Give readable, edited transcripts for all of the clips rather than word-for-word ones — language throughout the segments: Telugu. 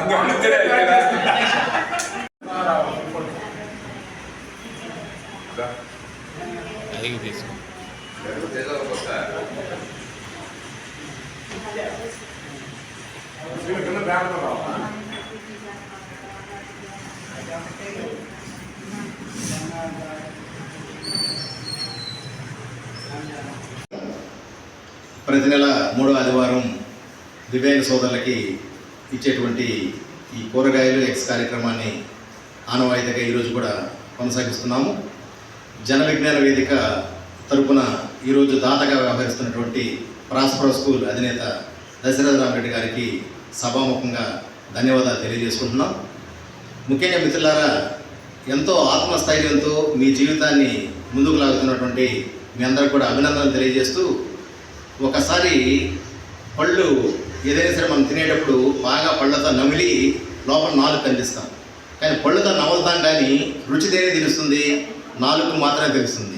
ప్రతి నెల 3వ ఆదివారం దివ్యాంగ సోదరులకి ఇచ్చేటువంటి ఈ కూరగాయలు ఎక్స్ కార్యక్రమాన్ని ఆనవాయితీగా ఈరోజు కూడా కొనసాగిస్తున్నాము. జన విజ్ఞాన వేదిక తరపున ఈరోజు దాతగా వ్యవహరిస్తున్నటువంటి ప్రాస్పరో స్కూల్ అధినేత దశరథరామరెడ్డి గారికి సభాముఖంగా ధన్యవాదాలు తెలియజేసుకుంటున్నాం. ముఖ్యంగా మిత్రులారా, ఎంతో ఆత్మస్థైర్యంతో మీ జీవితాన్ని ముందుకు లాగుతున్నటువంటి మీ అందరికీ కూడా అభినందనలు తెలియజేస్తూ, ఒకసారి పళ్ళు ఏదైనా సరే మనం తినేటప్పుడు బాగా పళ్ళతో నమిలి లోపల నాలుగు కనిపిస్తాం, కానీ పళ్ళుతో నవ్వుతాం కానీ రుచి దేని తెలుస్తుంది, నాలుగు మాత్రమే తెలుస్తుంది.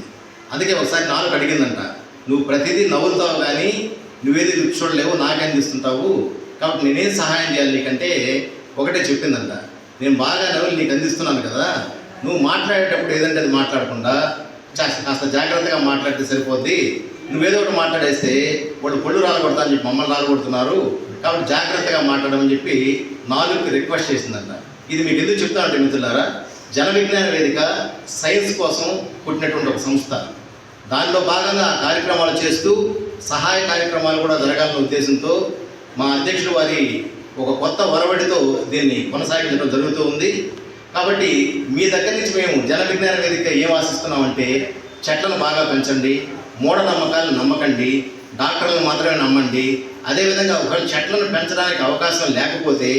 అందుకే ఒకసారి నాలుగు అడిగిందంట, నువ్వు ప్రతిదీ నవ్వుతావు కానీ నువ్వేది రుచి చూడలేవు, నాకే అందిస్తుంటావు, కాబట్టి నేనేం సహాయం చేయాలి నీకంటే ఒకటే చెప్పిందంట, నేను బాగా నవ్వులు నీకు అందిస్తున్నాను కదా, నువ్వు మాట్లాడేటప్పుడు ఏదంటే అది మాట్లాడకుండా కాస్త జాగ్రత్తగా మాట్లాడితే సరిపోద్ది, నువ్వేదో ఒకటి మాట్లాడేస్తే వాళ్ళు పళ్ళు రాలగొడతా అని చెప్పి మమ్మల్ని రాలగొడుతున్నారు, కాబట్టి జాగ్రత్తగా మాట్లాడమని చెప్పి నాలుగుకి రిక్వెస్ట్ చేసిందంట. ఇది మీకు ఎందుకు చెప్తానంటే మిత్రులారా, జన విజ్ఞాన వేదిక సైన్స్ కోసం పుట్టినటువంటి ఒక సంస్థ. దానిలో భాగంగా కార్యక్రమాలు చేస్తూ సహాయ కార్యక్రమాలు కూడా జరగాలన్న ఉద్దేశంతో మా అధ్యక్షుడు వారి ఒక కొత్త ఒరవడితో దీన్ని కొనసాగించడం జరుగుతూ ఉంది. కాబట్టి మీ దగ్గర నుంచి మేము జన విజ్ఞాన వేదిక ఏం ఆశిస్తున్నామంటే, చెట్లను బాగా పెంచండి, మూఢనమ్మకాలను నమ్మకండి, డాక్టర్లను మాత్రమే నమ్మండి. అదేవిధంగా ఒకవేళ చెట్లను పెంచడానికి అవకాశం లేకపోతే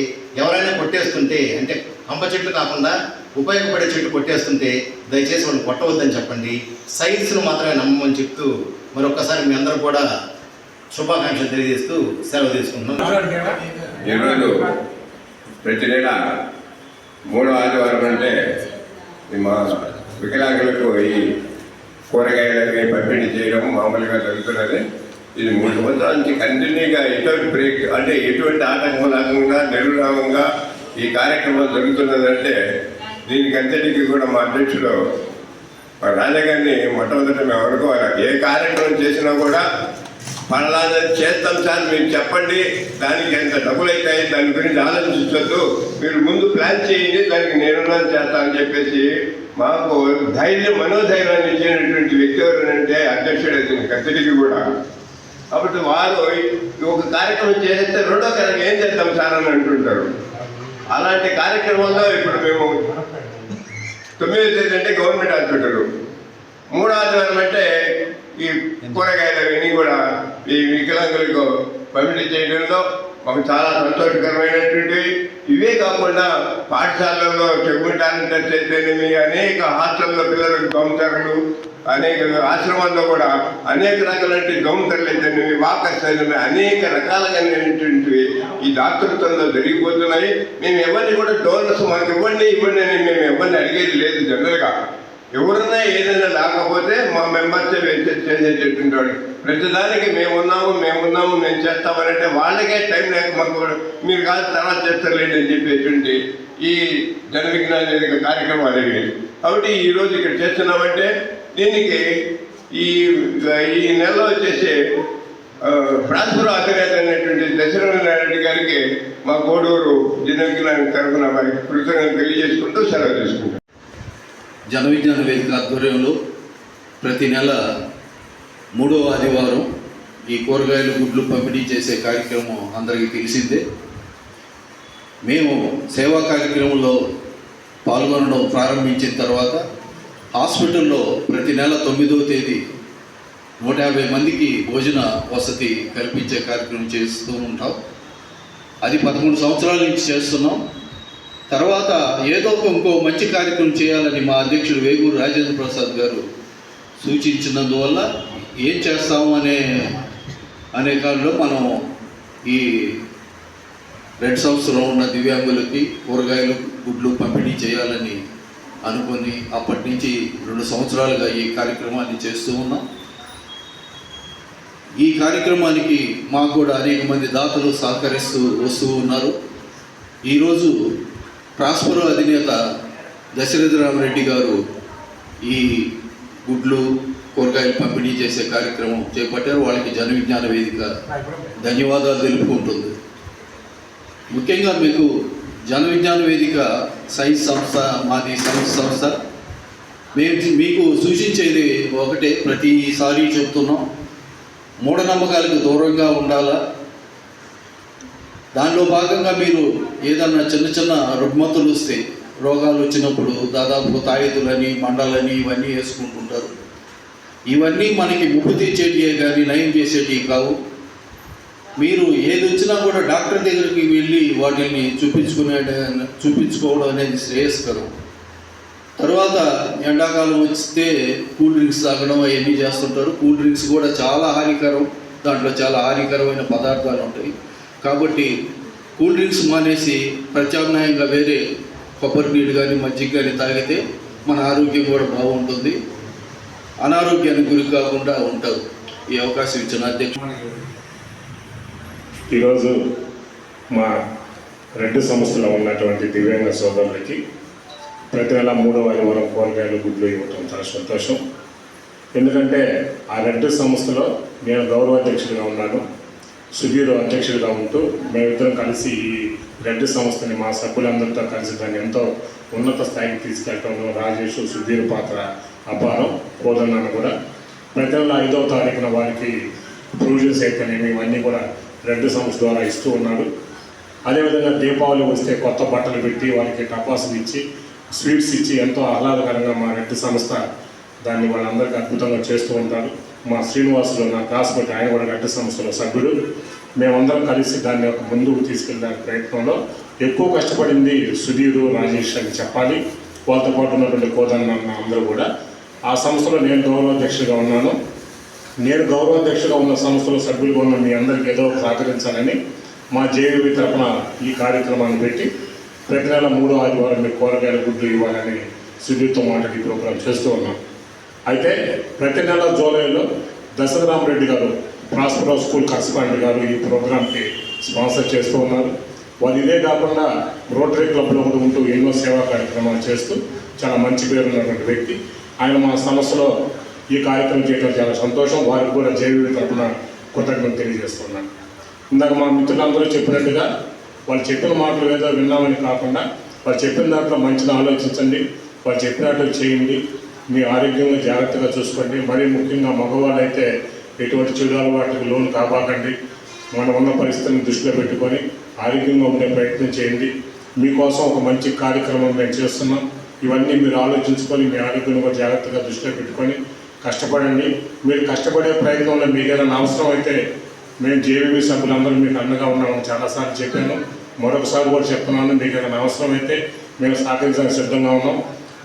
ఎవరైనా కొట్టేస్తుంటే, అంటే కంప చెట్లు కాకుండా ఉపయోగపడే చెట్లు కొట్టేస్తుంటే దయచేసి వాళ్ళు కొట్టవద్దని చెప్పండి. సైన్స్ను మాత్రమే నమ్మమని చెప్తూ మరొకసారి మీ అందరూ కూడా శుభాకాంక్షలు తెలియజేస్తూ సెలవు తీసుకుంటున్నాం. ఈరోజు ప్రతి నెల 3వ ఆదివారం అంటే మా వికలాంగులకు ఈ కూరగాయలకి పంపిణీ చేయడం మామూలుగా జరుగుతున్నది. ఇది 3 సంవత్సరాల నుంచి కంటిన్యూగా ఎటువంటి బ్రేక్ అంటే ఎటువంటి ఆటంకం లేకుండా నిర్విరామంగా ఈ కార్యక్రమం జరుగుతున్నదంటే దీనికి అంతటికీ కూడా మా అధ్యక్షుడు మా రాజాగారిని మొట్టమొదట మేము అనుకోవాలి. ఏ కార్యక్రమం చేసినా కూడా పలానా చేస్తాం సార్ మీరు చెప్పండి, దానికి ఎంత డబ్బులు అవుతాయి దాని గురించి ఆలోచించవద్దు, మీరు ముందు ప్లాన్ చేయండి, దానికి నేనున్నాను చేస్తానని చెప్పేసి మాకు మనోధైర్యాన్ని ఇచ్చినటువంటి వ్యక్తి ఎవరంటే అధ్యక్షుడు దీనికి అంతటికీ కూడా. కాబట్టి వారు ఒక కార్యక్రమం చేస్తే రెండో కార్యక్రమం ఏం చేద్దాం సార్ అని అంటుంటారు. అలాంటి కార్యక్రమంలో ఇప్పుడు మేము 9వ తేదీ అంటే గవర్నమెంట్ హాస్పిటల్, 3వ ఆదివారం అంటే ఈ కూరగాయలు అవన్నీ కూడా ఈ వికలాంగులకు పంపిణీ చేయడంలో మాకు చాలా సంతోషకరమైనటువంటివి. ఇవే కాకుండా పాఠశాలల్లో చెప్పుకుంటానంటే చేతేనేమి అనేక హాస్టల్లో పిల్లలకు గౌంతరులు, అనేక ఆశ్రమాల్లో కూడా అనేక రకాలైన గౌంతరులు అయితేనేమి, వాకర్స్ అయితేనేమి అనేక రకాలుగానేటువంటివి ఈ దాతృత్వంలో జరిగిపోతున్నాయి. మేము ఎవరిని కూడా డోనర్స్ మాకు ఇవ్వండి అని మేము ఎవరిని అడిగేది లేదు. జనరల్గా ఎవరన్నా ఏదైనా లేకపోతే మా మెంబర్సే చేసేటటువంటి వాడు, ప్రతిదానికి మేమున్నాము మేము చేస్తామనంటే వాళ్ళకే టైం లేక మాకు మీరు కాదు తర్వాత చేస్తారులేండి అని చెప్పేటువంటి ఈ జన విజ్ఞాన వేదిక కార్యక్రమాలు అనేవి. కాబట్టి ఈరోజు ఇక్కడ చేస్తున్నామంటే దీనికి ఈ నెలలో వచ్చేసి ప్రాస్పరో అధినేత అనేటువంటి దశరథరామరెడ్డి గారికి మా కోడూరు జన విజ్ఞాన తరఫున వారికి కృతజ్ఞతలు తెలియజేసుకుంటూ సెలవు తీసుకుంటాం. జన విజ్ఞాన వేదిక ఆధ్వర్యంలో ప్రతి నెల 3వ ఆదివారం ఈ కూరగాయలు గుడ్లు పంపిణీ చేసే కార్యక్రమం అందరికీ తెలిసిందే. మేము సేవా కార్యక్రమంలో పాల్గొనడం ప్రారంభించిన తర్వాత హాస్పిటల్లో ప్రతి నెల 9వ తేదీ 150 మందికి భోజన వసతి కల్పించే కార్యక్రమం చేస్తూ ఉంటాం. అది 11 సంవత్సరాల నుంచి చేస్తున్నాం. తర్వాత ఏదో ఇంకో మంచి కార్యక్రమం చేయాలని మా అధ్యక్షుడు వేగూరు రాజేంద్ర ప్రసాద్ గారు సూచించినందువల్ల ఏం చేస్తాము అనే కాలంలో మనం ఈ రెడ్ సంవత్సరం ఉన్న దివ్యాంగులకి కూరగాయలు గుడ్లు పంపిణీ చేయాలని అనుకొని అప్పటి నుంచి 2 సంవత్సరాలుగా ఈ కార్యక్రమాన్ని చేస్తూ ఉన్నాం. ఈ కార్యక్రమానికి మాకు కూడా అనేక మంది దాతలు సహకరిస్తూ వస్తూ ఉన్నారు. ఈరోజు ప్రాస్పరో అధినేత దశరథ రామరెడ్డి గారు ఈ గుడ్లు కూరగాయలు పంపిణీ చేసే కార్యక్రమం చేపట్టారు. వాళ్ళకి జన విజ్ఞాన వేదిక ధన్యవాదాలు తెలుపుకుంటుంది. ముఖ్యంగా మీకు జన విజ్ఞాన వేదిక సైన్స్ సంస్థ, మాది సైన్స్ సంస్థ. మేము మీకు సూచించేది ఒకటే, ప్రతిసారి చెప్తున్నాం, మూఢనమ్మకాలకు దూరంగా ఉండాలా. దానిలో భాగంగా మీరు ఏదన్నా చిన్న చిన్న రుగ్మతులు వస్తే, రోగాలు వచ్చినప్పుడు దాదాపు తాయెత్తులని, మండలని ఇవన్నీ వేసుకుంటుంటారు. ఇవన్నీ మనకి ముప్పు తెచ్చేటివే కానీ నయం చేసేటివి కావు. మీరు ఏది వచ్చినా కూడా డాక్టర్ దగ్గరికి వెళ్ళి వాటిని చూపించుకోవడం అనేది శ్రేయస్కరం. తర్వాత ఎండాకాలం వస్తే కూల్ డ్రింక్స్ తాగడం అవన్నీ చేస్తుంటారు. కూల్ డ్రింక్స్ కూడా చాలా హానికరం, దాంట్లో చాలా హానికరమైన పదార్థాలు ఉంటాయి. కాబట్టి కూల్ డ్రింక్స్ మానేసి ప్రత్యామ్నాయంగా వేరే కొబ్బరి నీళ్ళు కానీ మజ్జిగ కానీ తాగితే మన ఆరోగ్యం కూడా బాగుంటుంది, అనారోగ్యానికి గురి కాకుండా ఉంటారు. ఈ అవకాశం ఇచ్చిన అధ్యక్షుడు ఈరోజు మా రెడ్డి సంస్థలో ఉన్నటువంటి దివ్యాంగ సోదరులకి ప్రతి నెల 3వ ఆదివారం కూరగాయలు గుడ్లు ఇవ్వటం చాలా సంతోషం. ఎందుకంటే ఆ రెడ్డి సంస్థలో నేను గౌరవ అధ్యక్షుడిగా ఉన్నాను, సుధీర్ అధ్యక్షుడిగా ఉంటూ మేమిద్దరం కలిసి ఈ రెడ్డి సంస్థని మా సభ్యులందరితో కలిసి దాన్ని ఎంతో ఉన్నత స్థాయికి తీసుకెళ్ళడంలో రాజేష్, సుధీర్ పాత్ర అపారం. కోదన్నాను కూడా ప్రతి నెల 5వ తారీఖున వారికి ప్రొవిజన్స్ అయితేనేమి ఇవన్నీ కూడా రెడ్డి సంస్థ ద్వారా ఇస్తూ ఉన్నాడు. అదేవిధంగా దీపావళి వస్తే కొత్త బట్టలు పెట్టి వారికి టపాసులు ఇచ్చి స్వీట్స్ ఇచ్చి ఎంతో ఆహ్లాదకరంగా మా రెడ్డి సంస్థ దాన్ని వాళ్ళందరికీ అద్భుతంగా చేస్తూ ఉంటారు. మా శ్రీనివాసులు నా క్లాస్మేట్, ఆయన కూడా రెడ్డి సంస్థలో సభ్యుడు. మేమందరం కలిసి దాన్ని ఒక ముందుకు తీసుకెళ్ళే ప్రయత్నంలో ఎక్కువ కష్టపడింది సుధీరు, రాజేష్ అని చెప్పాలి. వాళ్ళతో పాటు ఉన్నటువంటి కోదన్న అందరూ కూడా. ఆ సంస్థలో నేను గౌరవాధ్యక్షుడిగా ఉన్నాను. నేను గౌరవాధ్యక్షుడిగా ఉన్న సంస్థలో సభ్యులుగా ఉన్న మీ అందరికీ ఏదో సహకరించాలని మా జేవీబీ తరఫున ఈ కార్యక్రమాన్ని పెట్టి ప్రతి నెల 3వ ఆదివారం మీకు కూరగాయల గుడ్లు ఇవ్వాలని సుధీర్తో మాట్లాడి ప్రోగ్రాం చేస్తూ ఉన్నాం. అయితే ప్రతి నెల జూలైలో దశరథరామరెడ్డి గారు ప్రాస్పరో స్కూల్ కరస్పాండెంట్ గారు ఈ ప్రోగ్రాంకి స్పాన్సర్ చేస్తూ ఉన్నారు. వాళ్ళు ఇదే కాకుండా రోటరీ క్లబ్లో కూడా ఉంటూ ఎన్నో సేవా కార్యక్రమాలు చేస్తూ చాలా మంచి పేరు ఉన్నటువంటి వ్యక్తి. ఆయన మా సంస్థలో ఈ కార్యక్రమం చేయడం చాలా సంతోషం. వారికి కూడా జేవీబీ తరఫున కృతజ్ఞతలు తెలియజేస్తున్నాను. ఇందాక మా మిత్రులందరూ చెప్పినట్టుగా వాళ్ళు చెప్పిన మాటలు ఏదో విన్నామని కాకుండా వాళ్ళు చెప్పిన దాంట్లో మంచిగా ఆలోచించండి, వాళ్ళు చెప్పినట్టు చేయండి, మీ ఆరోగ్యంగా జాగ్రత్తగా చూసుకోండి. మరీ ముఖ్యంగా మగవాళ్ళు అయితే ఎటువంటి చెడు అలవాట్లకు లోను కాబాకండి. మనం ఉన్న పరిస్థితిని దృష్టిలో పెట్టుకొని ఆరోగ్యంగా ఉండే ప్రయత్నం చేయండి. మీకోసం ఒక మంచి కార్యక్రమం మేము చేస్తున్నాం. ఇవన్నీ మీరు ఆలోచించుకొని మీ ఆరోగ్యంగా జాగ్రత్తగా దృష్టిలో పెట్టుకొని కష్టపడండి. మీరు కష్టపడే ప్రయత్నంలో మీకు ఏదైనా అవసరం అయితే మేము జేవీబీ సభ్యులందరూ మీకు అండగా ఉన్నామని చాలాసార్లు చెప్పాను, మరొకసారి కూడా చెప్తున్నాను. మీకు ఏదైనా అవసరం అయితే మేము సహకరించడానికి సిద్ధంగా ఉన్నాం.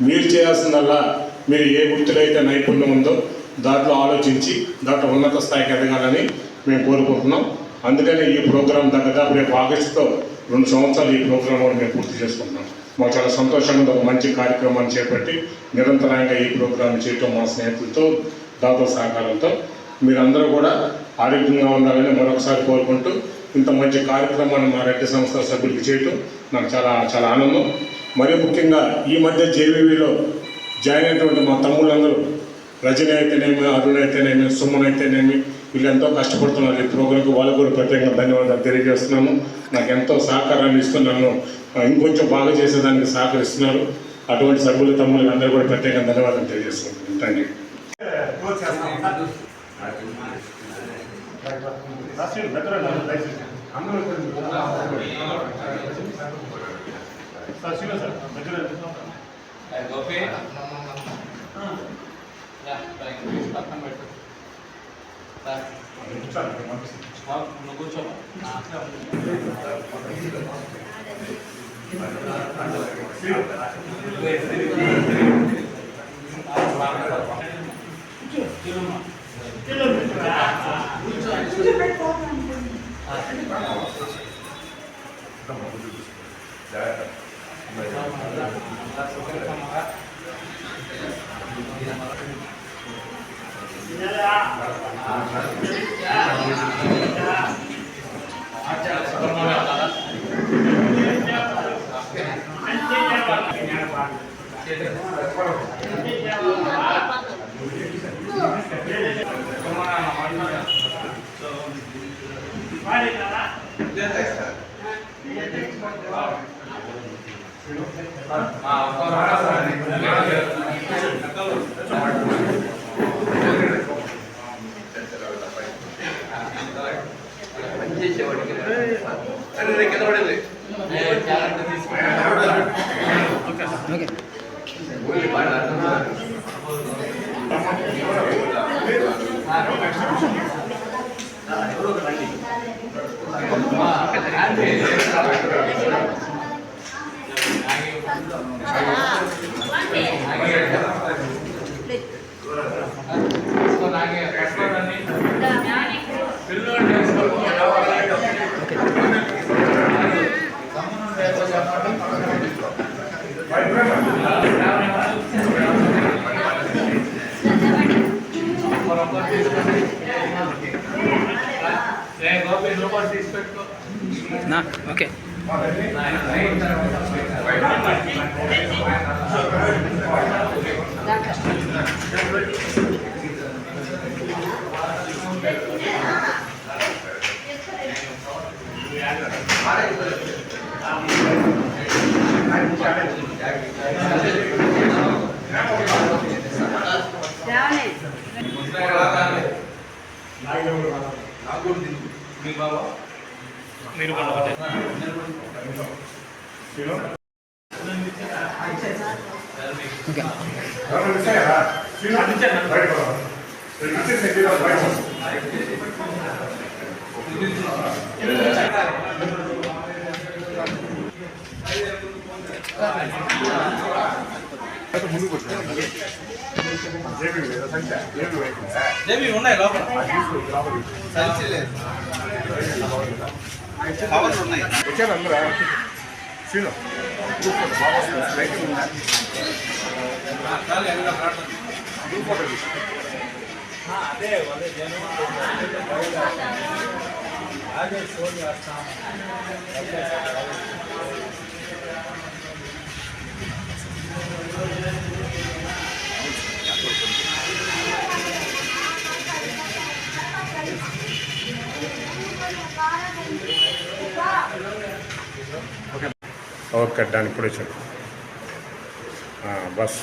మీరు చేయాల్సిందల్లా మీరు ఏ వృత్తిలో అయితే నైపుణ్యం ఉందో దాంట్లో ఆలోచించి దాంట్లో ఉన్నత స్థాయికి ఎదగాలని మేము కోరుకుంటున్నాం. అందుకని ఈ ప్రోగ్రాం దాదాపు రేపు ఆగస్టుతో 2 సంవత్సరాలు ఈ ప్రోగ్రాం కూడా మేము పూర్తి చేసుకుంటున్నాం. మాకు చాలా సంతోషంగా ఒక మంచి కార్యక్రమాన్ని చేపట్టి నిరంతరంగా ఈ ప్రోగ్రాం చేయటం మా స్నేహితులతో దాతల సహకారంతో మీరందరూ కూడా ఆరోగ్యంగా ఉండాలని మరొకసారి కోరుకుంటూ ఇంత మంచి కార్యక్రమాన్ని మా రెడ్డి సంస్థ సభ్యులకి చేయటం నాకు చాలా చాలా ఆనందం. మరీ ముఖ్యంగా ఈ మధ్య జేవీబీలో జాయిన్ అయినటువంటి మా తమ్ముళ్ళందరూ రజని అయితేనేమి, అరుణ్ అయితేనేమి, సుమన్ అయితేనేమి, వీళ్ళు ఎంతో కష్టపడుతున్నారు ఈ ప్రోగ్రాంకి. వాళ్ళకు కూడా ప్రత్యేకంగా ధన్యవాదాలు తెలియజేస్తున్నాము. నాకు ఎంతో సహకారాన్ని ఇస్తున్నాను, ఇంకొంచెం బాగా చేసేదానికి సహకరిస్తున్నారు. అటువంటి సభ్యులు తమ్ముళ్ళు అందరూ కూడా ప్రత్యేకంగా ధన్యవాదాలు తెలియజేస్తున్నాను. Thank you. Yeah. ఓకే మీరు ఉన్నాయి లోపల కవర్లు ఉన్నాయి వచ్చారు అందరూ శ్రీను అదే ఫోన్ చేస్తాం ఓకే దానికి కూడా వచ్చాడు బస్